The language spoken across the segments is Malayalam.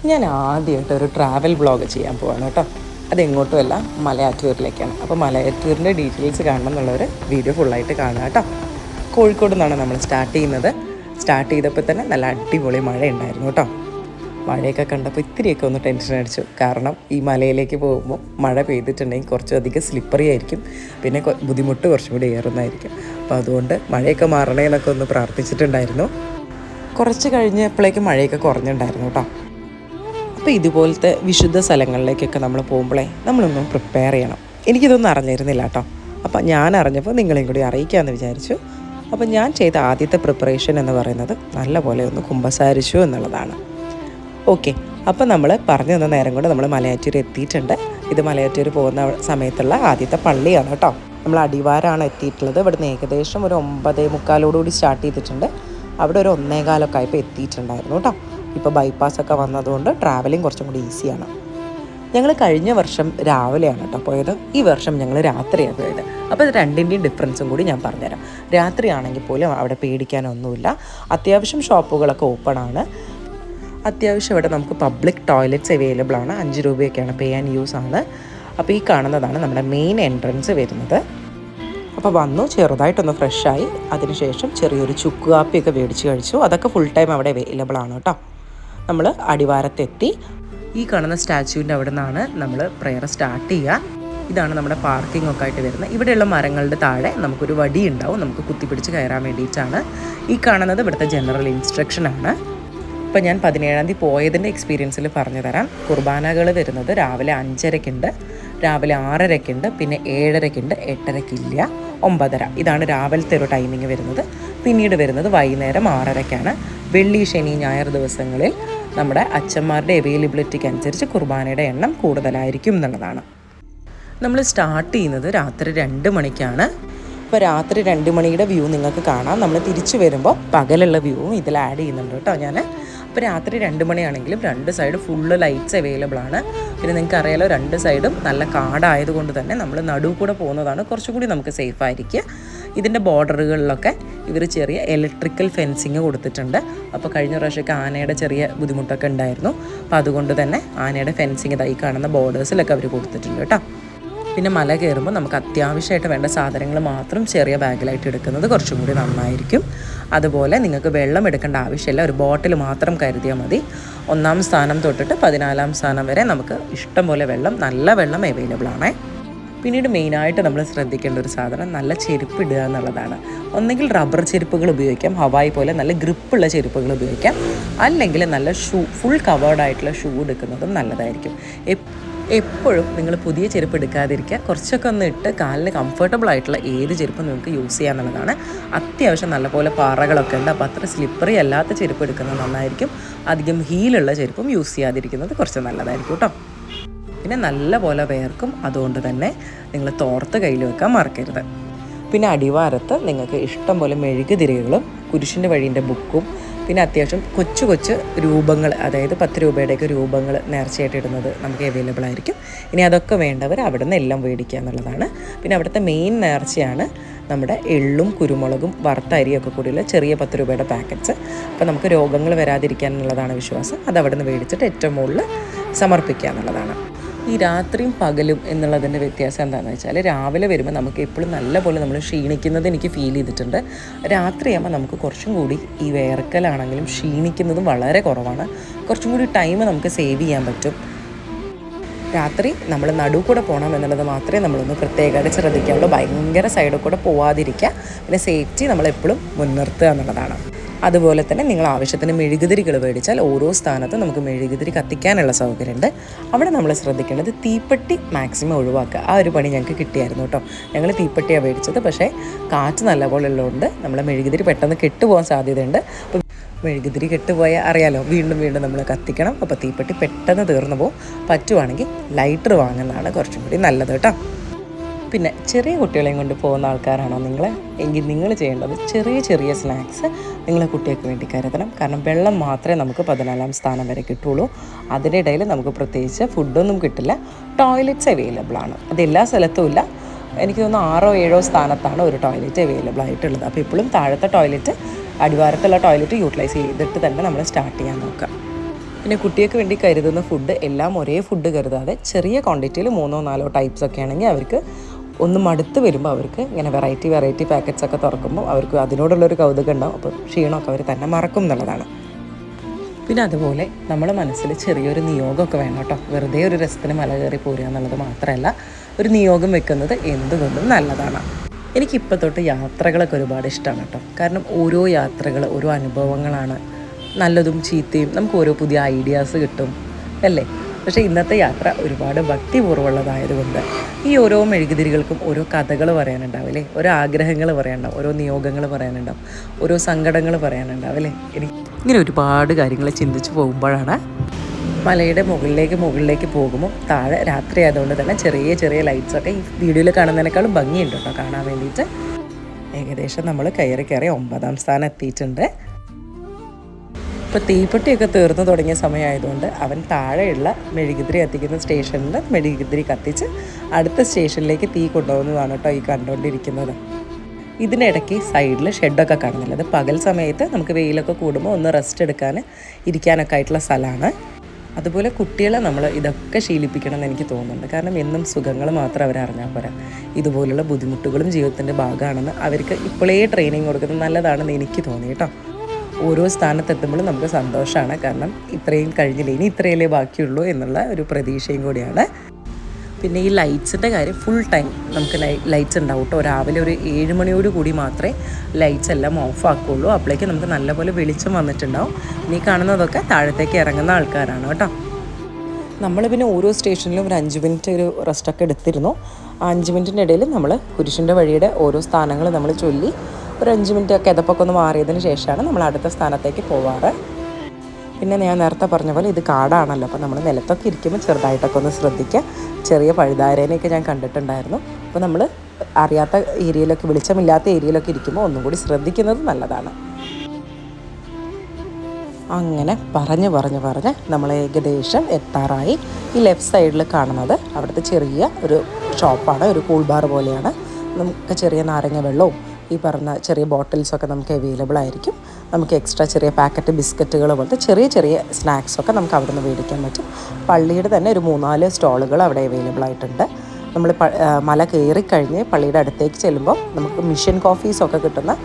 ഞാൻ ആദ്യമായിട്ട് ഒരു ട്രാവൽ വ്ളോഗ് ചെയ്യാൻ പോവാണ് കേട്ടോ. അതെങ്ങോട്ടുമല്ല, മലയാറ്റൂരിലേക്കാണ്. അപ്പോൾ മലയാറ്റൂരിൻ്റെ ഡീറ്റെയിൽസ് കാണണം എന്നുള്ളൊരു വീഡിയോ ഫുള്ളായിട്ട് കാണുക കേട്ടോ. കോഴിക്കോട് നിന്നാണ് നമ്മൾ സ്റ്റാർട്ട് ചെയ്യുന്നത്. സ്റ്റാർട്ട് ചെയ്തപ്പോൾ തന്നെ നല്ല അടിപൊളി മഴ ഉണ്ടായിരുന്നു കേട്ടോ. മഴയൊക്കെ കണ്ടപ്പോൾ ഇത്തിരിയൊക്കെ ഒന്ന് ടെൻഷൻ അടിച്ചു. കാരണം ഈ മലയിലേക്ക് പോകുമ്പോൾ മഴ പെയ്തിട്ടുണ്ടെങ്കിൽ കുറച്ചധികം സ്ലിപ്പറി ആയിരിക്കും, പിന്നെ ബുദ്ധിമുട്ട് കുറച്ചും കൂടി ഏറുന്നതായിരിക്കും. അപ്പോൾ അതുകൊണ്ട് മഴയൊക്കെ മാറണേന്നൊക്കെ ഒന്ന് പ്രാർത്ഥിച്ചിട്ടുണ്ടായിരുന്നു. കുറച്ച് കഴിഞ്ഞപ്പോഴേക്കും മഴയൊക്കെ കുറഞ്ഞിട്ടുണ്ടായിരുന്നു കേട്ടോ. അപ്പോൾ ഇതുപോലത്തെ വിശുദ്ധ സ്ഥലങ്ങളിലേക്കൊക്കെ നമ്മൾ പോകുമ്പോഴേ നമ്മളൊന്നും പ്രിപ്പയർ ചെയ്യണം. എനിക്കിതൊന്നും അറിഞ്ഞിരുന്നില്ല കേട്ടോ. അപ്പോൾ ഞാൻ അറിഞ്ഞപ്പോൾ നിങ്ങളെയും കൂടി അറിയിക്കാമെന്ന് വിചാരിച്ചു. അപ്പോൾ ഞാൻ ചെയ്ത ആദ്യത്തെ പ്രിപ്പറേഷൻ എന്ന് പറയുന്നത് നല്ലപോലെ ഒന്ന് കുമ്പസാരിച്ചു എന്നുള്ളതാണ്. ഓക്കെ, അപ്പോൾ നമ്മൾ പറഞ്ഞു തന്ന നേരം കൊണ്ട് നമ്മൾ മലയാറ്റൂർ എത്തിയിട്ടുണ്ട്. ഇത് മലയാറ്റൂർ പോകുന്ന സമയത്തുള്ള ആദ്യത്തെ പള്ളിയാണ് കേട്ടോ. നമ്മൾ അടിവാരമാണ് എത്തിയിട്ടുള്ളത്. ഇവിടുന്ന് ഏകദേശം ഒരു 9:45 സ്റ്റാർട്ട് ചെയ്തിട്ടുണ്ട്. അവിടെ ഒരു 1:15 ആയപ്പോൾ എത്തിയിട്ടുണ്ടായിരുന്നു കേട്ടോ. ഇപ്പോൾ ബൈപ്പാസൊക്കെ വന്നതുകൊണ്ട് ട്രാവലിംഗ് കുറച്ചും കൂടി ഈസിയാണ്. ഞങ്ങൾ കഴിഞ്ഞ വർഷം രാവിലെയാണ് കേട്ടോ പോയത്. ഈ വർഷം ഞങ്ങൾ രാത്രിയാണ് പോയത്. അപ്പോൾ ഇത് രണ്ടിൻ്റെയും ഡിഫറൻസും കൂടി ഞാൻ പറഞ്ഞുതരാം. രാത്രിയാണെങ്കിൽ പോലും അവിടെ പേടിക്കാനൊന്നുമില്ല. അത്യാവശ്യം ഷോപ്പുകളൊക്കെ ഓപ്പണാണ്. അത്യാവശ്യം ഇവിടെ നമുക്ക് പബ്ലിക് ടോയ്ലറ്റ്സ് അവൈലബിൾ ആണ്. 5 രൂപയൊക്കെയാണ്, പേ ആൻഡ് യൂസ് ആണ്. അപ്പോൾ ഈ കാണുന്നതാണ് നമ്മുടെ മെയിൻ എൻട്രൻസ് വരുന്നത്. അപ്പോൾ വന്നു ചെറുതായിട്ടൊന്ന് ഫ്രഷായി, അതിനുശേഷം ചെറിയൊരു ചുക്ക് കാപ്പിയൊക്കെ മേടിച്ച് കഴിച്ചു. അതൊക്കെ ഫുൾ ടൈം അവിടെ അവൈലബിൾ ആണ് കേട്ടോ. നമ്മൾ അടിവാരത്തെത്തി. ഈ കാണുന്ന സ്റ്റാച്യൂവിൻ്റെ അവിടെ നിന്നാണ് നമ്മൾ പ്രെയർ സ്റ്റാർട്ട് ചെയ്യുക. ഇതാണ് നമ്മുടെ പാർക്കിംഗ് ഒക്കെ ആയിട്ട് വരുന്നത്. ഇവിടെയുള്ള മരങ്ങളുടെ താഴെ നമുക്കൊരു വടി ഉണ്ടാവും, നമുക്ക് കുത്തിപ്പിടിച്ച് കയറാൻ വേണ്ടിയിട്ടാണ്. ഈ കാണുന്നത് ഇവിടുത്തെ ജനറൽ ഇൻസ്ട്രക്ഷനാണ്. ഇപ്പോൾ ഞാൻ 17-ാം തീയതി പോയതിൻ്റെ എക്സ്പീരിയൻസിൽ പറഞ്ഞു തരാം. കുർബാനകൾ വരുന്നത് രാവിലെ 5:30-ക്കുണ്ട്, രാവിലെ 6:30-ക്കുണ്ട്, പിന്നെ 7:30-ക്കുണ്ട്, 8:30-ക്കില്ല, 9:30. ഇതാണ് രാവിലത്തെ ഒരു ടൈമിങ് വരുന്നത്. പിന്നീട് വരുന്നത് വൈകുന്നേരം 6:30-ക്കാണ്. വെള്ളി, ശനി, ഞായർ ദിവസങ്ങളിൽ നമ്മുടെ അച്ഛന്മാരുടെ അവൈലബിലിറ്റിക്ക് അനുസരിച്ച് കുർബാനയുടെ എണ്ണം കൂടുതലായിരിക്കും എന്നുള്ളതാണ്. നമ്മൾ സ്റ്റാർട്ട് ചെയ്യുന്നത് രാത്രി 2 മണിക്കാണ്. ഇപ്പോൾ രാത്രി 2 മണിയുടെ വ്യൂ നിങ്ങൾക്ക് കാണാം. നമ്മൾ തിരിച്ചു വരുമ്പോൾ പകലുള്ള വ്യൂവും ഇതിൽ ആഡ് ചെയ്യുന്നുണ്ട് കേട്ടോ ഞാൻ. അപ്പോൾ രാത്രി 2 മണിയാണെങ്കിലും 2 സൈഡ് ഫുള്ള് ലൈറ്റ്സ് അവൈലബിൾ ആണ്. പിന്നെ നിങ്ങൾക്ക് അറിയാലോ, 2 സൈഡും നല്ല കാടായതുകൊണ്ട് തന്നെ നമ്മൾ നടുവ് കൂടെ പോകുന്നതാണ് കുറച്ചും കൂടി നമുക്ക് സേഫ് ആയിരിക്കുക. ഇതിൻ്റെ ബോർഡറുകളിലൊക്കെ ഇവർ ചെറിയ ഇലക്ട്രിക്കൽ ഫെൻസിങ് കൊടുത്തിട്ടുണ്ട്. അപ്പോൾ കഴിഞ്ഞ പ്രാവശ്യമൊക്കെ ആനയുടെ ചെറിയ ബുദ്ധിമുട്ടൊക്കെ ഉണ്ടായിരുന്നു. അപ്പോൾ അതുകൊണ്ട് തന്നെ ആനയുടെ ഫെൻസിങ് ഇതായി കാണുന്ന ബോർഡേഴ്സിലൊക്കെ അവർ കൊടുത്തിട്ടുണ്ട് കേട്ടോ. പിന്നെ മല കയറുമ്പോൾ നമുക്ക് അത്യാവശ്യമായിട്ട് വേണ്ട സാധനങ്ങൾ മാത്രം ചെറിയ ബാഗിലായിട്ട് എടുക്കുന്നത് കുറച്ചും കൂടി നന്നായിരിക്കും. അതുപോലെ നിങ്ങൾക്ക് വെള്ളം എടുക്കേണ്ട ആവശ്യമില്ല, ഒരു ബോട്ടിൽ മാത്രം കരുതിയാൽ മതി. 1-ാം സ്ഥാനം തൊട്ടിട്ട് 14-ാം സ്ഥാനം വരെ നമുക്ക് ഇഷ്ടം പോലെ വെള്ളം, നല്ല വെള്ളം അവൈലബിൾ ആണ്. പിന്നീട് മെയിനായിട്ട് നമ്മൾ ശ്രദ്ധിക്കേണ്ട ഒരു സാധനം നല്ല ചെരുപ്പ് ഇടുക എന്നുള്ളതാണ്. ഒന്നെങ്കിൽ റബ്ബർ ചെരുപ്പുകൾ ഉപയോഗിക്കാം, ഹവായി പോലെ നല്ല ഗ്രിപ്പുള്ള ചെരുപ്പുകൾ ഉപയോഗിക്കാം. അല്ലെങ്കിൽ നല്ല ഫുൾ കവേർഡ് ആയിട്ടുള്ള ഷൂ എടുക്കുന്നതും നല്ലതായിരിക്കും. എപ്പോഴും നിങ്ങൾ പുതിയ ചെരുപ്പ് എടുക്കാതിരിക്കുക. കുറച്ചൊക്കെ ഒന്ന് ഇട്ട് കാലിന് കംഫർട്ടബിൾ ആയിട്ടുള്ള ഏത് ചെരുപ്പും നിങ്ങൾക്ക് യൂസ് ചെയ്യാന്നുള്ളതാണ്. അത്യാവശ്യം നല്ലപോലെ പാറകളൊക്കെ ഉണ്ട്. അപ്പോൾ അത്ര സ്ലിപ്പറി അല്ലാത്ത ചെരുപ്പ് എടുക്കുന്നത് നന്നായിരിക്കും. അധികം ഹീലുള്ള ചെരുപ്പും യൂസ് ചെയ്യാതിരിക്കുന്നത് കുറച്ച് നല്ലതായിരിക്കും കേട്ടോ. പിന്നെ നല്ല പോലെ വേർക്കും, അതുകൊണ്ട് തന്നെ നിങ്ങൾ തോർത്ത് കയ്യിൽ വെക്കാൻ മറക്കരുത്. പിന്നെ അടിവാരത്ത് നിങ്ങൾക്ക് ഇഷ്ടം പോലെ മെഴുകുതിരികളും കുരിശിൻ്റെ വഴീൻ്റെ ബുക്കും, പിന്നെ അത്യാവശ്യം കൊച്ചു കൊച്ചു രൂപങ്ങൾ, അതായത് 10 രൂപയുടെയൊക്കെ രൂപങ്ങൾ നേർച്ചയായിട്ട് ഇടുന്നത് നമുക്ക് അവൈലബിൾ ആയിരിക്കും. ഇനി അതൊക്കെ വേണ്ടവർ അവിടെ നിന്ന് എല്ലാം മേടിക്കുക എന്നുള്ളതാണ്. പിന്നെ അവിടുത്തെ മെയിൻ നേർച്ചയാണ് നമ്മുടെ എള്ളും കുരുമുളകും വറുത്ത അരിയൊക്കെ കൂടിയുള്ള ചെറിയ 10 രൂപയുടെ പാക്കറ്റ്സ്. അപ്പോൾ നമുക്ക് രോഗങ്ങൾ വരാതിരിക്കാൻ എന്നുള്ളതാണ് വിശ്വാസം. അത് അവിടെ നിന്ന് മേടിച്ചിട്ട് ഏറ്റവും മുകളിൽ സമർപ്പിക്കുക എന്നുള്ളതാണ്. ഈ രാത്രിയും പകലും എന്നുള്ളതിൻ്റെ വ്യത്യാസം എന്താണെന്ന് വെച്ചാൽ, രാവിലെ വരുമ്പോൾ നമുക്ക് എപ്പോഴും നല്ലപോലെ നമ്മൾ ക്ഷീണിക്കുന്നത് എനിക്ക് ഫീൽ ചെയ്തിട്ടുണ്ട്. രാത്രിയാകുമ്പോൾ നമുക്ക് കുറച്ചും കൂടി ഈ വേർക്കലാണെങ്കിലും ക്ഷീണിക്കുന്നതും വളരെ കുറവാണ്. കുറച്ചും കൂടി ടൈം നമുക്ക് സേവ് ചെയ്യാൻ പറ്റും. രാത്രി നമ്മൾ നടുവ് കൂടെ പോകണം എന്നുള്ളത് മാത്രമേ നമ്മളൊന്ന് പ്രത്യേകമായിട്ട് ശ്രദ്ധിക്കാവുള്ളൂ. ഭയങ്കര സൈഡിൽ കൂടെ പോവാതിരിക്കുക. പിന്നെ സേഫ്റ്റി നമ്മളെപ്പോഴും മുൻനിർത്തുക എന്നുള്ളതാണ്. അതുപോലെ തന്നെ നിങ്ങൾ ആവശ്യത്തിന് മെഴുകുതിരികൾ മേടിച്ചാൽ ഓരോ സ്ഥാനത്തും നമുക്ക് മെഴുകുതിരി കത്തിക്കാനുള്ള സൗകര്യമുണ്ട്. അവിടെ നമ്മൾ ശ്രദ്ധിക്കേണ്ടത് തീപ്പെട്ടി മാക്സിമം ഒഴിവാക്കുക. ആ ഒരു പണി ഞങ്ങൾക്ക് കിട്ടിയായിരുന്നു കേട്ടോ. ഞങ്ങൾ തീപ്പെട്ടിയാണ് മേടിച്ചത്. പക്ഷേ കാറ്റ് നല്ലപോലെ ഉള്ളതുകൊണ്ട് നമ്മളെ മെഴുകുതിരി പെട്ടെന്ന് കെട്ടുപോകാൻ സാധ്യതയുണ്ട്. അപ്പോൾ മെഴുകുതിരി കെട്ടുപോയാൽ അറിയാലോ, വീണ്ടും വീണ്ടും നമ്മൾ കത്തിക്കണം. അപ്പോൾ തീപ്പെട്ടി പെട്ടെന്ന് തീർന്നു പോകും. പറ്റുവാണെങ്കിൽ ലൈറ്റർ വാങ്ങുന്നതാണ് കുറച്ചും കൂടി നല്ലത് കേട്ടോ. പിന്നെ ചെറിയ കുട്ടികളെയും കൊണ്ട് പോകുന്ന ആൾക്കാരാണോ നിങ്ങൾ എങ്കിൽ നിങ്ങൾ ചെയ്യേണ്ടത് ചെറിയ ചെറിയ സ്നാക്സ് നിങ്ങളെ കുട്ടികൾക്ക് വേണ്ടി കരുതണം. കാരണം വെള്ളം മാത്രമേ നമുക്ക് 14-ാം സ്ഥാനം വരെ കിട്ടുള്ളൂ. അതിനിടയിൽ നമുക്ക് പ്രത്യേകിച്ച് ഫുഡൊന്നും കിട്ടില്ല. ടോയ്ലറ്റ്സ് അവൈലബിൾ ആണ്. അതെല്ലാ സ്ഥലത്തും ഇല്ല. എനിക്ക് തോന്നുന്നു 6ഓ 7ഓ സ്ഥാനത്താണ് ഒരു ടോയ്ലറ്റ് അവൈലബിൾ ആയിട്ടുള്ളത്. അപ്പോൾ ഇപ്പോഴും താഴത്തെ ടോയ്ലറ്റ്, അടിവാരത്തുള്ള ടോയ്ലറ്റ് യൂട്ടിലൈസ് ചെയ്തിട്ട് തന്നെ നമ്മൾ സ്റ്റാർട്ട് ചെയ്യാൻ നോക്കാം. പിന്നെ കുട്ടികൾക്ക് വേണ്ടി കരുതുന്ന ഫുഡ് എല്ലാം ഒരേ ഫുഡ് കരുതാതെ ചെറിയ ക്വാണ്ടിറ്റിയിൽ 3-4 ടൈപ്സ് ഒക്കെ ആണെങ്കിൽ അവർക്ക് ഒന്ന് മടുത്ത് വരുമ്പോൾ അവർക്ക് ഇങ്ങനെ വെറൈറ്റി പാക്കറ്റ്സ് ഒക്കെ തുറക്കുമ്പോൾ അവർക്ക് അതിനോടുള്ളൊരു കൗതുകം ഉണ്ടാവും. അപ്പോൾ ക്ഷീണമൊക്കെ അവർ തന്നെ മറക്കും എന്നുള്ളതാണ്. പിന്നെ അതുപോലെ നമ്മുടെ മനസ്സിൽ ചെറിയൊരു നിയോഗമൊക്കെ വേണം കേട്ടോ. വെറുതെ ഒരു രസത്തിന് മല കയറി പോരുക എന്നുള്ളത് മാത്രമല്ല, ഒരു നിയോഗം വെക്കുന്നത് എന്തുകൊണ്ടും നല്ലതാണ്. എനിക്കിപ്പോൾ തൊട്ട് യാത്രകളൊക്കെ ഒരുപാട് ഇഷ്ടമാണ് കേട്ടോ. കാരണം ഓരോ യാത്രകൾ ഓരോ അനുഭവങ്ങളാണ്, നല്ലതും ചീത്തയും. നമുക്ക് ഓരോ പുതിയ ഐഡിയാസ് കിട്ടും അല്ലേ. പക്ഷേ ഇന്നത്തെ യാത്ര ഒരുപാട് ഭക്തിപൂർവ്വമുള്ളതായതുകൊണ്ട് ഈ ഓരോ മെഴുകുതിരികൾക്കും ഓരോ കഥകൾ പറയാനുണ്ടാവും അല്ലേ, ഓരോ ആഗ്രഹങ്ങൾ പറയാനുണ്ടാവും, ഓരോ നിയോഗങ്ങൾ പറയാനുണ്ടാവും, ഓരോ സങ്കടങ്ങൾ പറയാനുണ്ടാവും അല്ലേ. ഇങ്ങനെ ഒരുപാട് കാര്യങ്ങൾ ചിന്തിച്ച് പോകുമ്പോഴാണ് മലയുടെ മുകളിലേക്ക് പോകുമ്പോൾ താഴെ രാത്രി ആയതുകൊണ്ട് തന്നെ ചെറിയ ലൈറ്റ്സൊക്കെ ഈ വീഡിയോയിൽ കാണുന്നതിനേക്കാളും ഭംഗിയുണ്ട് കേട്ടോ കാണാൻ വേണ്ടിയിട്ട്. ഏകദേശം നമ്മൾ കയറി 9ാം സ്ഥാനം എത്തിയിട്ടുണ്ട്. ഇപ്പോൾ തീപ്പെട്ടിയൊക്കെ തീർന്നു തുടങ്ങിയ സമയമായതുകൊണ്ട് അവൻ താഴെയുള്ള മെഴുകുതിരി കത്തിക്കുന്ന സ്റ്റേഷനിൽ മെഴുകുതിരി കത്തിച്ച് അടുത്ത സ്റ്റേഷനിലേക്ക് തീ കൊണ്ടുപോകുന്നതാണ് കേട്ടോ ഈ കണ്ടുകൊണ്ടിരിക്കുന്നത്. ഇതിനിടയ്ക്ക് സൈഡിൽ ഷെഡൊക്കെ കാണുന്നില്ല. അത് പകൽ സമയത്ത് നമുക്ക് വെയിലൊക്കെ കൂടുമ്പോൾ ഒന്ന് റെസ്റ്റ് ഇരിക്കാനൊക്കെ ആയിട്ടുള്ള സ്ഥലമാണ്. അതുപോലെ കുട്ടികളെ നമ്മൾ ഇതൊക്കെ ശീലിപ്പിക്കണം എന്ന് എനിക്ക് തോന്നുന്നുണ്ട്. കാരണം എന്നും സുഖങ്ങൾ മാത്രം അവരറിഞ്ഞാൽ പോരാ, ഇതുപോലുള്ള ബുദ്ധിമുട്ടുകളും ജീവിതത്തിൻ്റെ ഭാഗമാണെന്ന് അവർക്ക് ഇപ്പോഴേ ട്രെയിനിങ് കൊടുക്കുന്നത് നല്ലതാണെന്ന് എനിക്ക് തോന്നി കേട്ടോ. ഓരോ സ്ഥാനത്തെത്തുമ്പോഴും നമുക്ക് സന്തോഷമാണ്. കാരണം ഇത്രയും കഴിഞ്ഞില്ല, ഇനി ഇത്രയല്ലേ ബാക്കിയുള്ളൂ എന്നുള്ള ഒരു പ്രതീക്ഷയും കൂടിയാണ്. പിന്നെ ഈ ലൈറ്റ്സിൻ്റെ കാര്യം ഫുൾ ടൈം നമുക്ക് ലൈറ്റ്സ് ഉണ്ടാവും കേട്ടോ. രാവിലെ ഒരു 7 മണിയോട് കൂടി മാത്രമേ ലൈറ്റ്സ് എല്ലാം ഓഫ് ആക്കുകയുള്ളൂ. അപ്പോഴേക്ക് നമുക്ക് നല്ലപോലെ വെളിച്ചം വന്നിട്ടുണ്ടാവും. ഇനി കാണുന്നതൊക്കെ താഴത്തേക്ക് ഇറങ്ങുന്ന ആൾക്കാരാണ് കേട്ടോ. നമ്മൾ പിന്നെ ഓരോ സ്റ്റേഷനിലും ഒരു 5 മിനിറ്റ് ഒരു റെസ്റ്റൊക്കെ എടുത്തിരുന്നു. ആ 5 മിനിറ്റിൻ്റെ ഇടയിൽ നമ്മൾ കുരിശിൻ്റെ വഴിയുടെ ഓരോ സ്ഥാനങ്ങൾ നമ്മൾ ചൊല്ലി ഒരു 5 മിനിറ്റ് കിതപ്പൊക്കെ ഒന്ന് മാറിയതിന് ശേഷമാണ് നമ്മൾ അടുത്ത സ്ഥാനത്തേക്ക് പോവാറ്. പിന്നെ ഞാൻ നേരത്തെ പറഞ്ഞ പോലെ ഇത് കാടാണല്ലോ, അപ്പോൾ നമ്മൾ നിലത്തൊക്കെ ഇരിക്കുമ്പോൾ ചെറുതായിട്ടൊക്കെ ഒന്ന് ശ്രദ്ധിക്കുക. ചെറിയ പഴുതാരേനെയൊക്കെ ഞാൻ കണ്ടിട്ടുണ്ടായിരുന്നു. അപ്പോൾ നമ്മൾ അറിയാത്ത ഏരിയയിലൊക്കെ, വെളിച്ചമില്ലാത്ത ഏരിയയിലൊക്കെ ഇരിക്കുമ്പോൾ ഒന്നും കൂടി ശ്രദ്ധിക്കുന്നത് നല്ലതാണ്. അങ്ങനെ പറഞ്ഞ് നമ്മൾ ഏകദേശം എത്താറായി. ഈ ലെഫ്റ്റ് സൈഡിൽ കാണുന്നത് അവിടുത്തെ ചെറിയ ഒരു ഷോപ്പാണ്, ഒരു കൂൾ ബാർ പോലെയാണ്. നമുക്ക് ചെറിയ നാരങ്ങ വെള്ളവും ഈ പറഞ്ഞ ചെറിയ ബോട്ടിൽസൊക്കെ നമുക്ക് അവൈലബിൾ ആയിരിക്കും. നമുക്ക് എക്സ്ട്രാ ചെറിയ പാക്കറ്റ് ബിസ്ക്കറ്റുകൾ പോലത്തെ ചെറിയ സ്നാക്സൊക്കെ നമുക്ക് അവിടെ നിന്ന് മേടിക്കാൻ പറ്റും. പള്ളിയുടെ തന്നെ ഒരു 3-4 സ്റ്റോളുകൾ അവിടെ അവൈലബിൾ ആയിട്ടുണ്ട്. നമ്മൾ മല കയറിക്കഴിഞ്ഞ് പള്ളിയുടെ അടുത്തേക്ക് ചെല്ലുമ്പോൾ നമുക്ക് മിഷൻ കോഫീസൊക്കെ കിട്ടുന്ന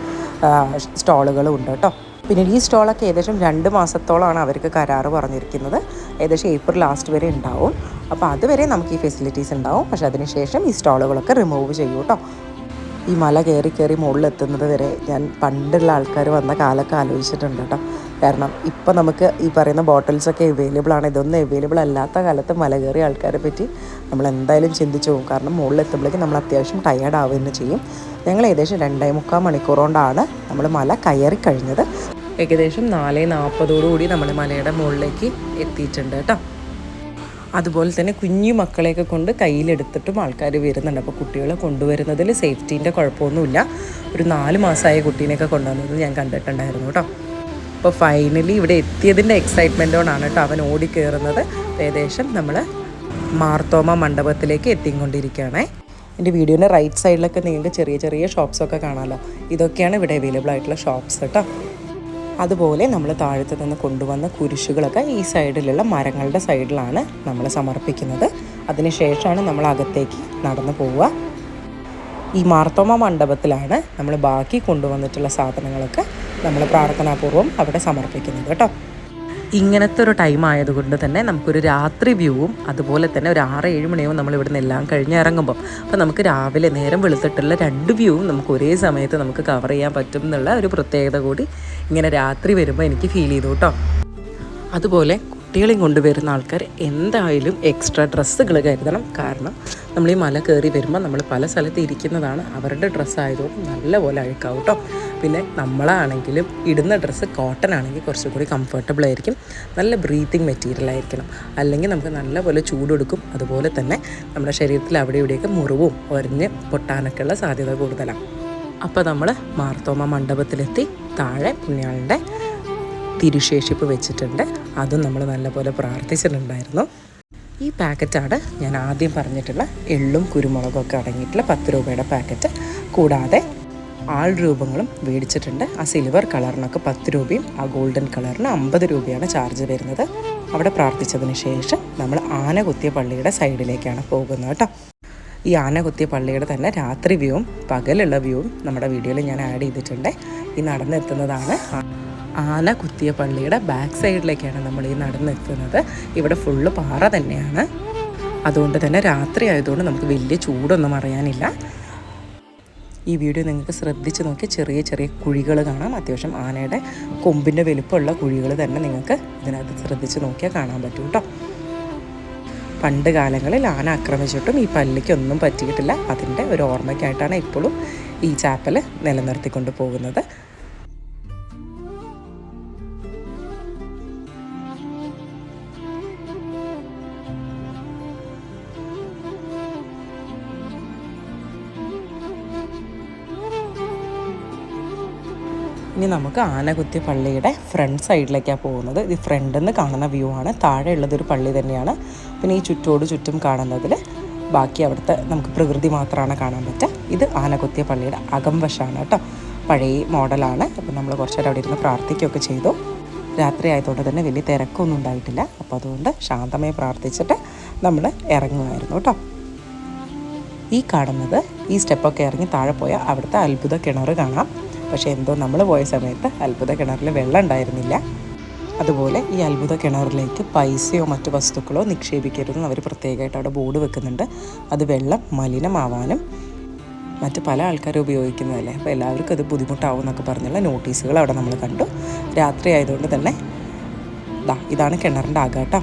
സ്റ്റോളുകളും ഉണ്ട് കേട്ടോ. പിന്നെ ഈ സ്റ്റോളൊക്കെ ഏകദേശം 2 മാസത്തോളമാണ് അവർക്ക് കരാറ് പറഞ്ഞിരിക്കുന്നത്. ഏകദേശം ഏപ്രിൽ ലാസ്റ്റ് വരെ ഉണ്ടാവും. അപ്പോൾ അതുവരെ നമുക്ക് ഈ ഫെസിലിറ്റീസ് ഉണ്ടാവും. പക്ഷേ അതിനുശേഷം ഈ സ്റ്റോളുകളൊക്കെ റിമൂവ് ചെയ്യും കേട്ടോ. ഈ മല കയറി മുകളിലെത്തുന്നത് വരെ ഞാൻ പണ്ടുള്ള ആൾക്കാർ വന്ന കാലമൊക്കെ ആലോചിച്ചിട്ടുണ്ട് കേട്ടോ. കാരണം ഇപ്പോൾ നമുക്ക് ഈ പറയുന്ന ബോട്ടിൽസൊക്കെ അവൈലബിൾ ആണ്. ഇതൊന്നും അവൈലബിൾ അല്ലാത്ത കാലത്ത് മല കയറിയ ആൾക്കാരെ പറ്റി നമ്മൾ എന്തായാലും ചിന്തിച്ചു പോകും. കാരണം മുകളിലെത്തുമ്പോഴേക്കും നമ്മൾ അത്യാവശ്യം ടയേർഡ് ആവുകയും ചെയ്യും. ഞങ്ങൾ ഏകദേശം 2.25 മണിക്കൂർ കൊണ്ടാണ് നമ്മൾ മല കയറി കഴിഞ്ഞത്. ഏകദേശം 4:40 നമ്മൾ മലയുടെ മുകളിലേക്ക് എത്തിയിട്ടുണ്ട് കേട്ടോ. അതുപോലെ തന്നെ കുഞ്ഞു മക്കളെയൊക്കെ കൊണ്ട് കയ്യിലെടുത്തിട്ടും ആൾക്കാർ വരുന്നുണ്ട്. അപ്പോൾ കുട്ടികളെ കൊണ്ടുവരുന്നതിൽ സേഫ്റ്റീൻ്റെ കുഴപ്പമൊന്നുമില്ല. ഒരു 4 മാസമായ കുട്ടീനെയൊക്കെ കൊണ്ടുവന്നത് ഞാൻ കണ്ടിട്ടുണ്ടായിരുന്നു കേട്ടോ. അപ്പോൾ ഫൈനലി ഇവിടെ എത്തിയതിൻ്റെ എക്സൈറ്റ്മെൻറ്റോടാണ് കേട്ടോ അവൻ ഓടിക്കയറുന്നത്. ഏകദേശം നമ്മൾ മാർത്തോമ മണ്ഡപത്തിലേക്ക് എത്തിക്കൊണ്ടിരിക്കുകയാണ്. എൻ്റെ വീഡിയോൻ്റെ റൈറ്റ് സൈഡിലൊക്കെ നിങ്ങൾക്ക് ചെറിയ ഷോപ്സൊക്കെ കാണാമല്ലോ. ഇതൊക്കെയാണ് ഇവിടെ അവൈലബിൾ ആയിട്ടുള്ള ഷോപ്സ് കേട്ടോ. അതുപോലെ നമ്മൾ താഴത്ത് നിന്ന് കൊണ്ടുവന്ന കുരിശുകളൊക്കെ ഈ സൈഡിലുള്ള മരങ്ങളുടെ സൈഡിലാണ് നമ്മൾ സമർപ്പിക്കുന്നത്. അതിനുശേഷമാണ് നമ്മൾ അകത്തേക്ക് നടന്നു പോവുക. ഈ മാർത്തോമ മണ്ഡപത്തിലാണ് നമ്മൾ ബാക്കി കൊണ്ടുവന്നിട്ടുള്ള സാധനങ്ങളൊക്കെ നമ്മൾ പ്രാർത്ഥനാപൂർവ്വം അവിടെ സമർപ്പിക്കുന്നത് കേട്ടോ. ഇങ്ങനത്തെ ഒരു ടൈം ആയതുകൊണ്ട് തന്നെ നമുക്കൊരു രാത്രി വ്യൂവും അതുപോലെ തന്നെ ഒരു 6-7 മണിയാവും നമ്മൾ ഇവിടെ നിന്ന് എല്ലാം കഴിഞ്ഞ് ഇറങ്ങുമ്പോൾ. അപ്പോൾ നമുക്ക് രാവിലെ നേരം വെളുത്തിട്ടുള്ള 2 വ്യൂവും നമുക്ക് ഒരേ സമയത്ത് നമുക്ക് കവർ ചെയ്യാൻ പറ്റും എന്നുള്ള ഒരു പ്രത്യേകത കൂടി ഇങ്ങനെ രാത്രി വരുമ്പോൾ എനിക്ക് ഫീൽ ചെയ്തു കേട്ടോ. അതുപോലെ കുട്ടികളെയും കൊണ്ടുവരുന്ന ആൾക്കാർ എന്തായാലും എക്സ്ട്രാ ഡ്രസ്സുകൾ കരുതണം. കാരണം നമ്മൾ ഈ മല കയറി വരുമ്പോൾ നമ്മൾ പല സ്ഥലത്ത് ഇരിക്കുന്നതാണ്. അവരുടെ ഡ്രസ്സായതുകൊണ്ട് നല്ലപോലെ അഴുക്കാവും കേട്ടോ. പിന്നെ നമ്മളാണെങ്കിലും ഇടുന്ന ഡ്രസ്സ് കോട്ടൺ ആണെങ്കിൽ കുറച്ചും കൂടി കംഫർട്ടബിൾ ആയിരിക്കും. നല്ല ബ്രീത്തിങ് മെറ്റീരിയൽ ആയിരിക്കണം. അല്ലെങ്കിൽ നമുക്ക് നല്ലപോലെ ചൂടെടുക്കും. അതുപോലെ തന്നെ നമ്മുടെ ശരീരത്തിൽ അവിടെ ഇവിടെയൊക്കെ മുറിവും ഒരഞ്ഞ് പൊട്ടാനൊക്കെയുള്ള സാധ്യത കൂടുതലാണ്. അപ്പോൾ നമ്മൾ മാർത്തോമ മണ്ഡപത്തിലെത്തി. താഴെ പുണ്യാളൻ്റെ തിരുശേഷിപ്പ് വെച്ചിട്ടുണ്ട്. അതും നമ്മൾ നല്ലപോലെ പ്രാർത്ഥിച്ചിട്ടുണ്ടായിരുന്നു. ഈ പാക്കറ്റാണ് ഞാൻ ആദ്യം പറഞ്ഞിട്ടുള്ള എള്ളും കുരുമുളകും ഒക്കെ അടങ്ങിയിട്ടുള്ള 10 രൂപയുടെ പാക്കറ്റ്. കൂടാതെ ആൾ രൂപങ്ങളും മേടിച്ചിട്ടുണ്ട്. ആ സിൽവർ കളറിനൊക്കെ 10 രൂപയും ആ ഗോൾഡൻ കളറിന് 50 രൂപയാണ് ചാർജ് വരുന്നത്. അവിടെ പ്രാർത്ഥിച്ചതിന് ശേഷം നമ്മൾ ആന കുത്തിയ പള്ളിയുടെ സൈഡിലേക്കാണ് പോകുന്നത് കേട്ടോ. ഈ ആന കുത്തിയ പള്ളിയുടെ തന്നെ രാത്രി വ്യൂവും പകലുള്ള വ്യൂവും നമ്മുടെ വീഡിയോയിൽ ഞാൻ ആഡ് ചെയ്തിട്ടുണ്ട്. ഈ നടന്നെത്തുന്നതാണ് ആന കുത്തിയ പള്ളിയുടെ ബാക്ക് സൈഡിലേക്കാണ് നമ്മൾ ഈ നടന്നെത്തുന്നത്. ഇവിടെ ഫുള്ള് പാറ തന്നെയാണ്. അതുകൊണ്ട് തന്നെ രാത്രി ആയതുകൊണ്ട് നമുക്ക് വലിയ ചൂടൊന്നും അറിയാനില്ല. ഈ വീഡിയോ നിങ്ങൾക്ക് ശ്രദ്ധിച്ച് നോക്കി ചെറിയ ചെറിയ കുഴികൾ കാണാം. അത്യാവശ്യം ആനയുടെ കൊമ്പിൻ്റെ വലുപ്പമുള്ള കുഴികൾ തന്നെ നിങ്ങൾക്ക് ഇതിനകത്ത് ശ്രദ്ധിച്ച് നോക്കിയാൽ കാണാൻ പറ്റും കേട്ടോ. പണ്ട് കാലങ്ങളിൽ ആന ആക്രമിച്ചിട്ടും ഈ പള്ളിക്കൊന്നും പറ്റിയിട്ടില്ല. അതിൻ്റെ ഒരു ഓർമ്മയ്ക്കായിട്ടാണ് ഇപ്പോഴും ഈ ചാപ്പൽ നിലനിർത്തിക്കൊണ്ട് പോകുന്നത്. ഇനി നമുക്ക് ആനകുത്തി പള്ളിയുടെ ഫ്രണ്ട് സൈഡിലേക്കാണ് പോകുന്നത്. ഇത് ഫ്രണ്ടിൽ നിന്ന് കാണുന്ന വ്യൂ ആണ്. താഴെ ഉള്ളതൊരു പള്ളി തന്നെയാണ്. പിന്നെ ഈ ചുറ്റും കാണുന്നതിൽ ബാക്കി അവിടുത്തെ നമുക്ക് പ്രകൃതി മാത്രമാണ് കാണാൻ പറ്റുക. ഇത് ആനകുത്തിയ പള്ളിയുടെ അകംവശമാണ് കേട്ടോ. പഴയ മോഡലാണ്. അപ്പം നമ്മൾ കുറച്ച് നേരം അവിടെ ഇരുന്ന് പ്രാർത്ഥിക്കുകയൊക്കെ ചെയ്തു. രാത്രി ആയതുകൊണ്ട് തന്നെ വലിയ തിരക്കൊന്നും ഉണ്ടായിട്ടില്ല. അപ്പോൾ അതുകൊണ്ട് ശാന്തമായി പ്രാർത്ഥിച്ചിട്ട് നമ്മൾ ഇറങ്ങുമായിരുന്നു കേട്ടോ. ഈ കാണുന്നത് ഈ സ്റ്റെപ്പൊക്കെ ഇറങ്ങി താഴെ പോയാൽ അവിടുത്തെ അത്ഭുത കിണർ കാണാം. പക്ഷേ എന്തോ നമ്മൾ പോയ സമയത്ത് അത്ഭുത കിണറിൽ വെള്ളം ഉണ്ടായിരുന്നില്ല. അതുപോലെ ഈ അത്ഭുത കിണറിലേക്ക് പൈസയോ മറ്റു വസ്തുക്കളോ നിക്ഷേപിക്കരുതെന്ന് അവർ പ്രത്യേകമായിട്ട് അവിടെ ബോർഡ് വെക്കുന്നുണ്ട്. അത് വെള്ളം മലിനമാവാനും മറ്റ് പല ആൾക്കാരും ഉപയോഗിക്കുന്നതല്ലേ, അപ്പോൾ എല്ലാവർക്കും അത് ബുദ്ധിമുട്ടാവും എന്നൊക്കെ പറഞ്ഞുള്ള നോട്ടീസുകൾ അവിടെ നമ്മൾ കണ്ടു. രാത്രി ആയതുകൊണ്ട് തന്നെ ഇതാണ് കിണറിൻ്റെ ആകാട്ടോ.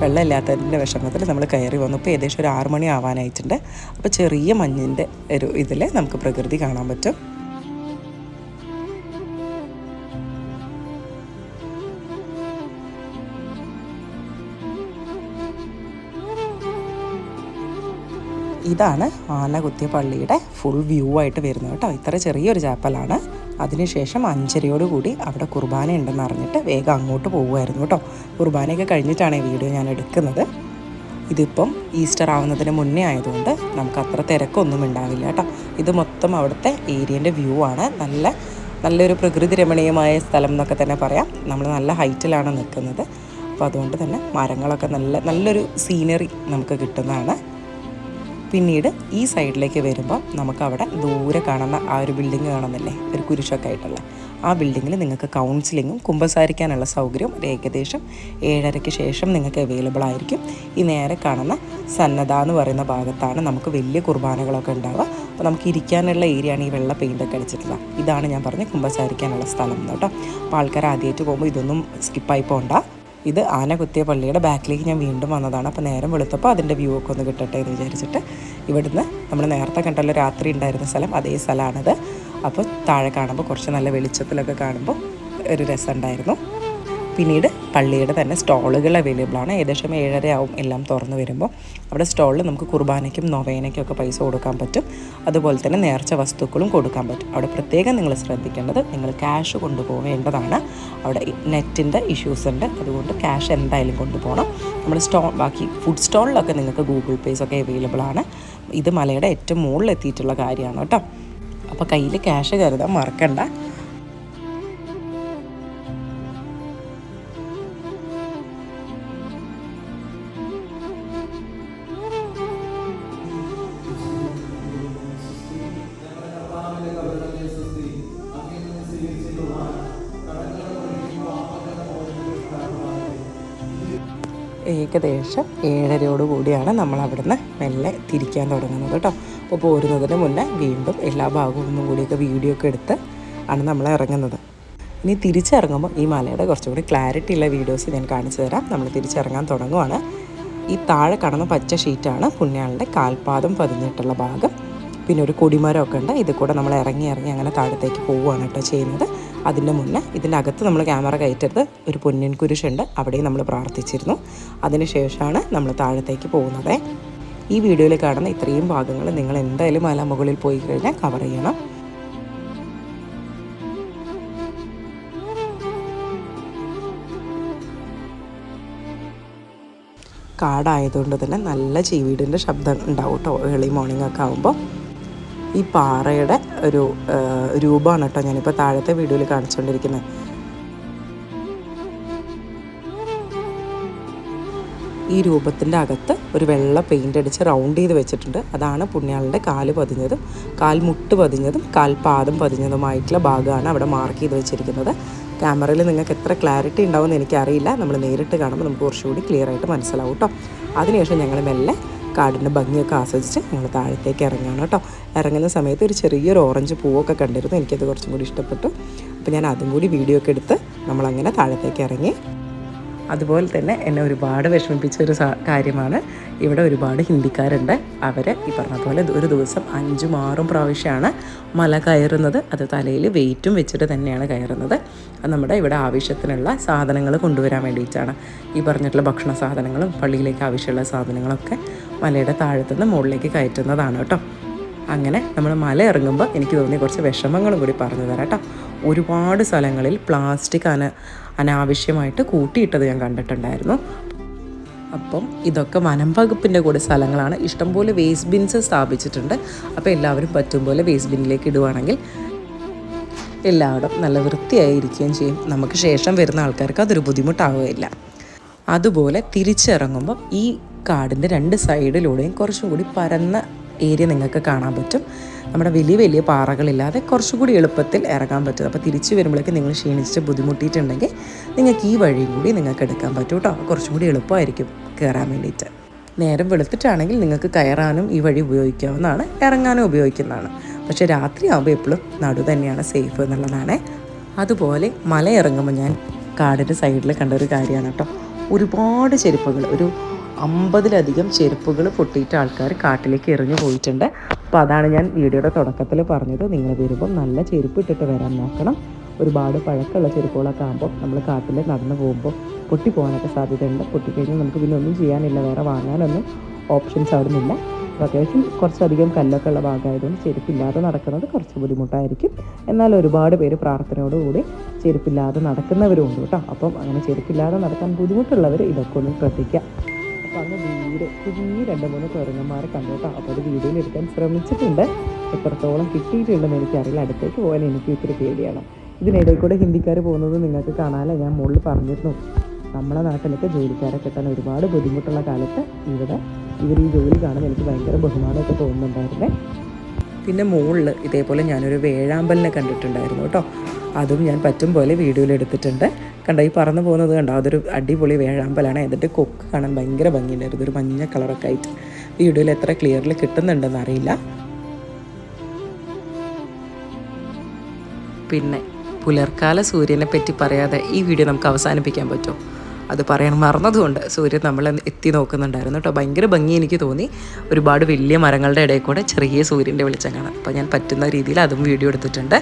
വെള്ളമില്ലാത്തതിൻ്റെ വിഷമത്തിൽ നമ്മൾ കയറി വന്നു. ഇപ്പോൾ ഏകദേശം ഒരു 6 മണി ആവാനായിട്ടുണ്ട്. അപ്പോൾ ചെറിയ മഞ്ഞിൻ്റെ ഒരു ഇതിൽ നമുക്ക് പ്രകൃതി കാണാൻ പറ്റും. ഇതാണ് ആനകുത്തിയ പള്ളിയുടെ ഫുൾ വ്യൂ ആയിട്ട് വരുന്നത് കേട്ടോ. ഇത്ര ചെറിയൊരു ചാപ്പലാണ്. അതിനുശേഷം 5:30 അവിടെ കുർബാന ഉണ്ടെന്ന് അറിഞ്ഞിട്ട് വേഗം അങ്ങോട്ട് പോകുമായിരുന്നു കേട്ടോ. കുർബാനയൊക്കെ കഴിഞ്ഞിട്ടാണ് ഈ വീഡിയോ ഞാൻ എടുക്കുന്നത്. ഇതിപ്പം ഈസ്റ്റർ ആവുന്നതിന് മുന്നേ ആയതുകൊണ്ട് നമുക്ക് അത്ര തിരക്കൊന്നും ഉണ്ടാവില്ല കേട്ടോ. ഇത് മൊത്തം അവിടുത്തെ ഏരിയൻ്റെ വ്യൂ ആണ്. നല്ലൊരു പ്രകൃതി രമണീയമായ സ്ഥലം എന്നൊക്കെ തന്നെ പറയാം. നമ്മൾ നല്ല ഹൈറ്റിലാണ് നിൽക്കുന്നത്. അപ്പോൾ അതുകൊണ്ട് തന്നെ മരങ്ങളൊക്കെ നല്ലൊരു സീനറി നമുക്ക് കിട്ടുന്നതാണ്. പിന്നീട് ഈ സൈഡിലേക്ക് വരുമ്പോൾ നമുക്കവിടെ ദൂരെ കാണുന്ന ആ ഒരു ബിൽഡിങ് കാണുന്നില്ലേ, ഒരു കുരിശൊക്കെ ആയിട്ടുള്ള ആ ബിൽഡിങ്ങിൽ നിങ്ങൾക്ക് കൗൺസിലിങ്ങും കുമ്പസാരിക്കാനുള്ള സൗകര്യം ഏകദേശം 7:30 ശേഷം നിങ്ങൾക്ക് അവൈലബിൾ ആയിരിക്കും. ഈ നേരെ കാണുന്ന സന്നദ്ധ എന്ന് പറയുന്ന ഭാഗത്താണ് നമുക്ക് വലിയ കുർബാനകളൊക്കെ ഉണ്ടാവുക. അപ്പോൾ നമുക്ക് ഇരിക്കാനുള്ള ഏരിയയാണ് ഈ വെള്ള പെയിൻ്റൊക്കെ അടിച്ചിട്ടുള്ളത്. ഇതാണ് ഞാൻ പറഞ്ഞ കുമ്പസാരിക്കാനുള്ള സ്ഥലം കേട്ടോ. അപ്പോൾ ആൾക്കാർ ആദ്യമായിട്ട് പോകുമ്പോൾ ഇതൊന്നും സ്കിപ്പായി പോകണ്ട. ഇത് ആന കുത്തിയ പള്ളിയുടെ ബാക്കിലേക്ക് ഞാൻ വീണ്ടും വന്നതാണ്. അപ്പോൾ നേരം വെളുത്തപ്പോൾ അതിൻ്റെ വ്യൂ ഒക്കെ ഒന്ന് കിട്ടട്ടെ എന്ന് വിചാരിച്ചിട്ട് ഇവിടുന്ന് നമ്മൾ നേരത്തെ കണ്ടല്ലോ രാത്രി ഉണ്ടായിരുന്ന സ്ഥലം, അതേ സ്ഥലമാണിത്. അപ്പോൾ താഴെ കാണുമ്പോൾ കുറച്ച് നല്ല വെളിച്ചത്തിലൊക്കെ കാണുമ്പോൾ ഒരു രസമുണ്ടായിരുന്നു. പിന്നീട് പള്ളിയുടെ തന്നെ സ്റ്റോളുകൾ അവൈലബിൾ ആണ്. ഏകദേശം 7:30 ആവും എല്ലാം തുറന്നു വരുമ്പോൾ. അവിടെ സ്റ്റോളിൽ നമുക്ക് കുർബാനയ്ക്കും നൊവേനയ്ക്കും ഒക്കെ പൈസ കൊടുക്കാൻ പറ്റും. അതുപോലെ തന്നെ നേർച്ച വസ്തുക്കളും കൊടുക്കാൻ പറ്റും. അവിടെ പ്രത്യേകം നിങ്ങൾ ശ്രദ്ധിക്കേണ്ടത്, നിങ്ങൾ ക്യാഷ് കൊണ്ടുപോകേണ്ടതാണ്. അവിടെ നെറ്റിൻ്റെ ഇഷ്യൂസ് ഉണ്ട്, അതുകൊണ്ട് ക്യാഷ് എന്തായാലും കൊണ്ടുപോകണം. നമ്മൾ ബാക്കി ഫുഡ് സ്റ്റോളിലൊക്കെ നിങ്ങൾക്ക് ഗൂഗിൾ പേസ് ഒക്കെ അവൈലബിൾ ആണ്. ഇത് മലയുടെ ഏറ്റവും മുകളിലെത്തിയിട്ടുള്ള കാര്യമാണ് കേട്ടോ. അപ്പോൾ കയ്യിൽ ക്യാഷ് കരുതാൻ മറക്കണ്ട. ഏകദേശം 7:30 നമ്മൾ അവിടുന്ന് മെല്ലെ തിരിക്കാൻ തുടങ്ങുന്നത് കേട്ടോ. അപ്പോൾ പോരുന്നതിന് മുന്നേ വീണ്ടും എല്ലാ ഭാഗവും ഒന്നും കൂടിയൊക്കെ വീഡിയോ ഒക്കെ എടുത്ത് ആണ് നമ്മൾ ഇറങ്ങുന്നത്. ഇനി തിരിച്ചിറങ്ങുമ്പോൾ ഈ മലയുടെ കുറച്ചുകൂടി ക്ലാരിറ്റി ഉള്ള വീഡിയോസ് ഞാൻ കാണിച്ചു തരാം. നമ്മൾ തിരിച്ചിറങ്ങാൻ തുടങ്ങുവാണ്. ഈ താഴെ കാണുന്ന പച്ച ഷീറ്റാണ് പുണ്യാളൻ്റെ കാൽപാദം പതിഞ്ഞിട്ടുള്ള ഭാഗം. പിന്നെ ഒരു കൊടിമരമൊക്കെ ഉണ്ട്. ഇത് കൂടെ നമ്മൾ ഇറങ്ങി അങ്ങനെ താഴത്തേക്ക് പോവുകയാണ് കേട്ടോ ചെയ്യുന്നത്. അതിൻ്റെ മുന്നേ ഇതിൻ്റെ അകത്ത് നമ്മൾ ക്യാമറ കയറ്റരുത്. ഒരു പൊന്നിൻ കുരിശുണ്ട്, അവിടെയും നമ്മൾ പ്രാർത്ഥിച്ചിരുന്നു. അതിന് ശേഷമാണ് നമ്മൾ താഴത്തേക്ക് പോകുന്നത്. ഈ വീഡിയോയിൽ കാണുന്ന ഇത്രയും ഭാഗങ്ങൾ നിങ്ങൾ എന്തായാലും മലമുകളിൽ പോയി കഴിഞ്ഞാൽ കവർ ചെയ്യണം. കാടായതുകൊണ്ട് തന്നെ നല്ല ചീവീടിൻ്റെ ശബ്ദം ഉണ്ടാവും കേട്ടോ ഏർലി മോർണിംഗ് ഒക്കെ ആകുമ്പോൾ. ഈ പാറയുടെ ഒരു രൂപമാണ് കേട്ടോ ഞാനിപ്പോൾ താഴത്തെ വീഡിയോയിൽ കാണിച്ചുകൊണ്ടിരിക്കുന്നത്. ഈ രൂപത്തിൻ്റെ അകത്ത് ഒരു വെള്ള പെയിൻ്റ് അടിച്ച് റൗണ്ട് ചെയ്ത് വെച്ചിട്ടുണ്ട്. അതാണ് പുണ്യാളൻ്റെ കാല് പതിഞ്ഞതും കാൽമുട്ട് പതിഞ്ഞതും കാൽപാദം പതിഞ്ഞതുമായിട്ടുള്ള ഭാഗമാണ് അവിടെ മാർക്ക് ചെയ്ത് വെച്ചിരിക്കുന്നത്. ക്യാമറയിൽ നിങ്ങൾക്ക് എത്ര ക്ലാരിറ്റി ഉണ്ടാവുമെന്ന് എനിക്കറിയില്ല. നമ്മൾ നേരിട്ട് കാണുമ്പോൾ നമുക്ക് കുറച്ചുകൂടി ക്ലിയർ ആയിട്ട് മനസ്സിലാവും കേട്ടോ. അതിനുശേഷം ഞങ്ങൾ മെല്ലെ കാടിൻ്റെ ഭംഗിയൊക്കെ ആസ്വദിച്ച് ഞങ്ങൾ താഴത്തേക്ക് ഇറങ്ങുകയാണ് കേട്ടോ. ഇറങ്ങുന്ന സമയത്ത് ഒരു ചെറിയൊരു ഓറഞ്ച് പൂവൊക്കെ കണ്ടിരുന്നു. എനിക്കത് കുറച്ചും കൂടി ഇഷ്ടപ്പെട്ടു. അപ്പോൾ ഞാൻ അതും കൂടി വീഡിയോ ഒക്കെ എടുത്ത് നമ്മളങ്ങനെ താഴത്തേക്ക് ഇറങ്ങി. അതുപോലെ തന്നെ എന്നെ ഒരുപാട് വിഷമിപ്പിച്ച ഒരു കാര്യമാണ്, ഇവിടെ ഒരുപാട് ഹിന്ദിക്കാരുണ്ട്. അവർ ഈ പറഞ്ഞ പോലെ ഒരു ദിവസം 5-6 പ്രാവശ്യമാണ് മല കയറുന്നത്. അത് തലയിൽ വെയിറ്റും വെച്ചിട്ട് തന്നെയാണ് കയറുന്നത്. അത് നമ്മുടെ ഇവിടെ ആവശ്യത്തിനുള്ള സാധനങ്ങൾ കൊണ്ടുവരാൻ വേണ്ടിയിട്ടാണ്. ഈ പറഞ്ഞിട്ടുള്ള ഭക്ഷണ സാധനങ്ങളും പള്ളിയിലേക്ക് ആവശ്യമുള്ള സാധനങ്ങളൊക്കെ മലയുടെ താഴത്തുനിന്ന് മുകളിലേക്ക് കയറ്റുന്നതാണ് കേട്ടോ. അങ്ങനെ നമ്മൾ മല ഇറങ്ങുമ്പോൾ എനിക്ക് തോന്നിയ കുറച്ച് വിഷമങ്ങളും കൂടി പറഞ്ഞു തരാം കേട്ടോ. ഒരുപാട് സ്ഥലങ്ങളിൽ പ്ലാസ്റ്റിക് അനാവശ്യമായിട്ട് കൂട്ടിയിട്ടത് ഞാൻ കണ്ടിട്ടുണ്ടായിരുന്നു. അപ്പം ഇതൊക്കെ വനം വകുപ്പിൻ്റെ കൂടെ സ്ഥലങ്ങളാണ്. ഇഷ്ടംപോലെ വേസ്റ്റ് ബിൻസ് സ്ഥാപിച്ചിട്ടുണ്ട്. അപ്പോൾ എല്ലാവരും പറ്റും പോലെ വേസ്റ്റ് ബിന്നിലേക്ക് ഇടുവാണെങ്കിൽ എല്ലാവരും നല്ല വൃത്തിയായിരിക്കുകയും ചെയ്യും. നമുക്ക് ശേഷം വരുന്ന ആൾക്കാർക്ക് അതൊരു ബുദ്ധിമുട്ടാവുകയില്ല. അതുപോലെ തിരിച്ചിറങ്ങുമ്പോൾ ഈ കാടിൻ്റെ 2 സൈഡിലൂടെയും കുറച്ചും കൂടി പരന്ന ഏരിയ നിങ്ങൾക്ക് കാണാൻ പറ്റും. നമ്മുടെ വലിയ വലിയ പാറകളില്ലാതെ കുറച്ചുകൂടി എളുപ്പത്തിൽ ഇറങ്ങാൻ പറ്റും. അപ്പോൾ തിരിച്ച് വരുമ്പോഴേക്ക് നിങ്ങൾ ക്ഷീണിച്ച് ബുദ്ധിമുട്ടിയിട്ടുണ്ടെങ്കിൽ നിങ്ങൾക്ക് ഈ വഴിയും കൂടി നിങ്ങൾക്ക് എടുക്കാൻ പറ്റും കേട്ടോ. കുറച്ചും കൂടി എളുപ്പമായിരിക്കും കയറാൻ വേണ്ടിയിട്ട്. നേരം വെളുത്തിട്ടാണെങ്കിൽ നിങ്ങൾക്ക് കയറാനും ഈ വഴി ഉപയോഗിക്കാവുന്നതാണ്, ഇറങ്ങാനും ഉപയോഗിക്കുന്നതാണ്. പക്ഷേ രാത്രിയാകുമ്പോൾ എപ്പോഴും നടു തന്നെയാണ് സേഫ് എന്നുള്ളതാണ്. അതുപോലെ മല ഇറങ്ങുമ്പോൾ ഞാൻ കാടിൻ്റെ സൈഡിൽ കണ്ടൊരു കാര്യമാണ് കേട്ടോ. ഒരുപാട് ചെരുപ്പുകൾ, ഒരു 50-ലധികം ചെരുപ്പുകൾ പൊട്ടിയിട്ട് ആൾക്കാർ കാട്ടിലേക്ക് എറിഞ്ഞു പോയിട്ടുണ്ട്. അപ്പോൾ അതാണ് ഞാൻ വീഡിയോയുടെ തുടക്കത്തിൽ പറഞ്ഞത്, നിങ്ങൾ വരുമ്പം നല്ല ചെരുപ്പ് ഇട്ടിട്ട് വരാൻ നോക്കണം. ഒരുപാട് പഴക്കമുള്ള ചെരുപ്പുകളൊക്കെ ആകുമ്പോൾ നമ്മൾ കാട്ടിൽ നടന്നു പോകുമ്പോൾ പൊട്ടിപ്പോകാനൊക്കെ സാധ്യതയുണ്ട്. പൊട്ടിക്കഴിഞ്ഞാൽ നമുക്ക് പിന്നെ ഒന്നും ചെയ്യാനില്ല, വേറെ വാങ്ങാനൊന്നും ഓപ്ഷൻസ് അവിടെ നിന്നില്ല. അപ്പോൾ അത്യാവശ്യം കുറച്ചധികം കല്ലൊക്കെ ഉള്ള ഭാഗമായതുകൊണ്ട് ചെരുപ്പില്ലാതെ നടക്കുന്നത് കുറച്ച് ബുദ്ധിമുട്ടായിരിക്കും. എന്നാൽ ഒരുപാട് പേര് പ്രാർത്ഥനയോടുകൂടി ചെരുപ്പില്ലാതെ നടക്കുന്നവരും ഉണ്ട് കേട്ടോ. അപ്പം അങ്ങനെ ചെരുപ്പില്ലാതെ നടക്കാൻ ബുദ്ധിമുട്ടുള്ളവർ ഇതൊക്കെ ഒന്ന് ശ്രദ്ധിക്കുക. അപ്പോൾ അങ്ങ് കുഞ്ഞി 2-3 കുരങ്ങന്മാരെ കണ്ടു കേട്ടോ. അപ്പോൾ അത് വീഡിയോയിൽ എടുക്കാൻ ശ്രമിച്ചിട്ടുണ്ട്. എത്രത്തോളം കിട്ടിയിട്ടുണ്ടെന്ന് എനിക്കറിയില്ല. അടുത്തേക്ക് പോകാൻ എനിക്ക് ഇത്തിരി പേടിയാണ്. ഇതിനിടയിൽ കൂടെ ഹിന്ദിക്കാർ പോകുന്നത് നിങ്ങൾക്ക് കാണാമല്ലോ. ഞാൻ മുകളിൽ പറഞ്ഞിരുന്നു, നമ്മളെ നാട്ടിലൊക്കെ ജോലിക്കാരെ കിട്ടാൻ ഒരുപാട് ബുദ്ധിമുട്ടുള്ള കാലത്ത് ഇവർ ഈ ജോലി കാണുമ്പോൾ എനിക്ക് ഭയങ്കര ബഹുമാനമൊക്കെ തോന്നുന്നുണ്ടായിരുന്നേ. പിന്നെ മുകളിൽ ഇതേപോലെ ഞാനൊരു വേഴാമ്പലിനെ കണ്ടിട്ടുണ്ടായിരുന്നു കേട്ടോ. അതും ഞാൻ പറ്റും പോലെ വീഡിയോയിൽ എടുത്തിട്ടുണ്ട്. കണ്ടോ, ഈ പറന്നു പോകുന്നത് കണ്ടോ, അതൊരു അടിപൊളി വേഴാമ്പലാണ്. എന്നിട്ട് കൊക്ക് കാണാൻ ഭയങ്കര ഭംഗിയുണ്ടായിരുന്നു, ഒരു മഞ്ഞ കളറൊക്കെ ആയിട്ട്. വീഡിയോയിൽ എത്ര ക്ലിയറിൽ കിട്ടുന്നുണ്ടെന്ന് അറിയില്ല. പിന്നെ പുലർക്കാല സൂര്യനെ പറ്റി പറയാതെ ഈ വീഡിയോ നമുക്ക് അവസാനിപ്പിക്കാൻ പറ്റുമോ? അത് പറയാൻ മറന്നതുകൊണ്ട് സൂര്യൻ നമ്മളെ എത്തി നോക്കുന്നുണ്ടായിരുന്നു കേട്ടോ. ഭയങ്കര ഭംഗി എനിക്ക് തോന്നി. ഒരുപാട് വലിയ മരങ്ങളുടെ ഇടയിൽ കൂടെ ചെറിയ സൂര്യൻ്റെ വെളിച്ചം കാണാം. അപ്പോൾ ഞാൻ പറ്റുന്ന രീതിയിൽ അതും വീഡിയോ എടുത്തിട്ടുണ്ട്.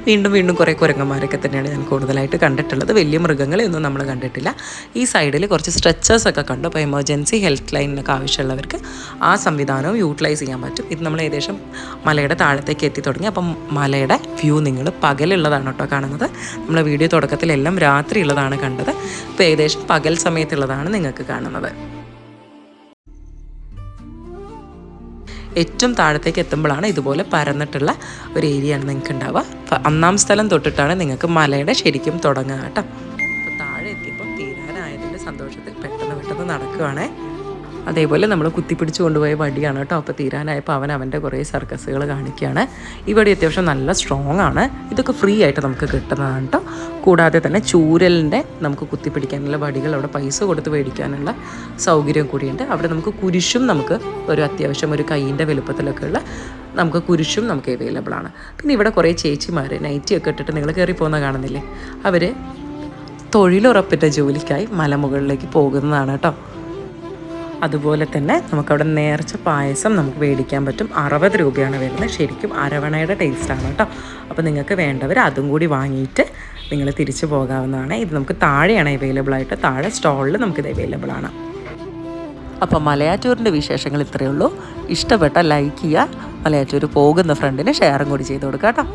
പിന്നെ വീണ്ടും കുറേ കുരങ്ങന്മാരൊക്കെ തന്നെയാണ് ഞാൻ കൂടുതലായിട്ട് കണ്ടിട്ടുള്ളത്. വലിയ മൃഗങ്ങളെയൊന്നും നമ്മൾ കണ്ടിട്ടില്ല. ഈ സൈഡിൽ കുറച്ച് സ്ട്രെച്ചേഴ്സൊക്കെ കണ്ടു. അപ്പോൾ എമർജൻസി ഹെൽത്ത് ലൈനിനൊക്കെ ആവശ്യമുള്ളവർക്ക് ആ സംവിധാനവും യൂട്ടിലൈസ് ചെയ്യാൻ പറ്റും. ഇത് നമ്മൾ ഏകദേശം മലയുടെ താഴത്തേക്ക് എത്തി തുടങ്ങി. അപ്പം മലയുടെ വ്യൂ നിങ്ങൾ പകലുള്ളതാണ് കേട്ടോ കാണുന്നത്. നമ്മളെ വീഡിയോ തുടക്കത്തിലെല്ലാം രാത്രി ഉള്ളതാണ് കണ്ടത്. ഇപ്പോൾ ഏകദേശം പകൽ സമയത്തുള്ളതാണ് നിങ്ങൾക്ക് കാണുന്നത്. ഏറ്റവും താഴത്തേക്ക് എത്തുമ്പോഴാണ് ഇതുപോലെ പരന്നിട്ടുള്ള ഒരു ഏരിയയാണ് നിങ്ങൾക്ക് ഉണ്ടാവുക. 1-ാം സ്ഥലം തൊട്ടിട്ടാണ് നിങ്ങൾക്ക് മലയുടെ ശരിക്കും തുടങ്ങുക കേട്ടോ. അപ്പോൾ താഴെ എത്തിയപ്പോൾ തീരാനായതിൻ്റെ സന്തോഷത്തിൽ പെട്ടെന്ന് നടക്കുകയാണേ. അതേപോലെ നമ്മൾ കുത്തിപ്പിടിച്ച് കൊണ്ടുപോയ വടിയാണ് കേട്ടോ. അപ്പോൾ തീരാനായപ്പോൾ അവൻ്റെ കുറേ സർക്കസുകൾ കാണിക്കുകയാണ്. ഈ വടി അത്യാവശ്യം നല്ല സ്ട്രോങ് ആണ്. ഇതൊക്കെ ഫ്രീ ആയിട്ട് നമുക്ക് കിട്ടുന്നതാണ് കേട്ടോ. കൂടാതെ തന്നെ ചൂരലിൻ്റെ നമുക്ക് കുത്തിപ്പിടിക്കാനുള്ള വടികൾ അവിടെ പൈസ കൊടുത്ത് മേടിക്കാനുള്ള സൗകര്യം കൂടിയുണ്ട്. അവിടെ നമുക്ക് കുരിശും നമുക്ക് ഒരു അത്യാവശ്യം ഒരു കൈയിൻ്റെ വലുപ്പത്തിലൊക്കെയുള്ള നമുക്ക് കുരിശും നമുക്ക് അവൈലബിൾ ആണ്. പിന്നെ ഇവിടെ കുറേ ചേച്ചിമാർ നൈറ്റിയൊക്കെ ഇട്ടിട്ട് നിങ്ങൾ കയറി പോകുന്ന കാണുന്നില്ലേ, അവർ തൊഴിലുറപ്പിട്ട ജോലിക്കായി മലമുകളിലേക്ക് പോകുന്നതാണ് കേട്ടോ. അതുപോലെ തന്നെ നമുക്കവിടെ നേർച്ച പായസം നമുക്ക് മേടിക്കാൻ പറ്റും. 60 രൂപയാണ് വരുന്നത്. ശരിക്കും അരവണയുടെ ടേസ്റ്റാണ് കേട്ടോ. അപ്പോൾ നിങ്ങൾക്ക് വേണ്ടവർ അതും കൂടി വാങ്ങിയിട്ട് നിങ്ങൾ തിരിച്ചു പോകാവുന്നതാണ്. ഇത് നമുക്ക് താഴെയാണ് അവൈലബിൾ ആയിട്ട്, താഴെ സ്റ്റോളിൽ നമുക്കിത് അവൈലബിൾ ആണ്. അപ്പോൾ മലയാറ്റൂരിൻ്റെ വിശേഷങ്ങൾ ഇത്രയേ ഉള്ളൂ. ഇഷ്ടപ്പെട്ട ലൈക്ക് ചെയ്യുക, മലയാറ്റൂർ പോകുന്ന ഫ്രണ്ടിന് ഷെയറും കൂടി ചെയ്ത് കൊടുക്കുക കേട്ടോ.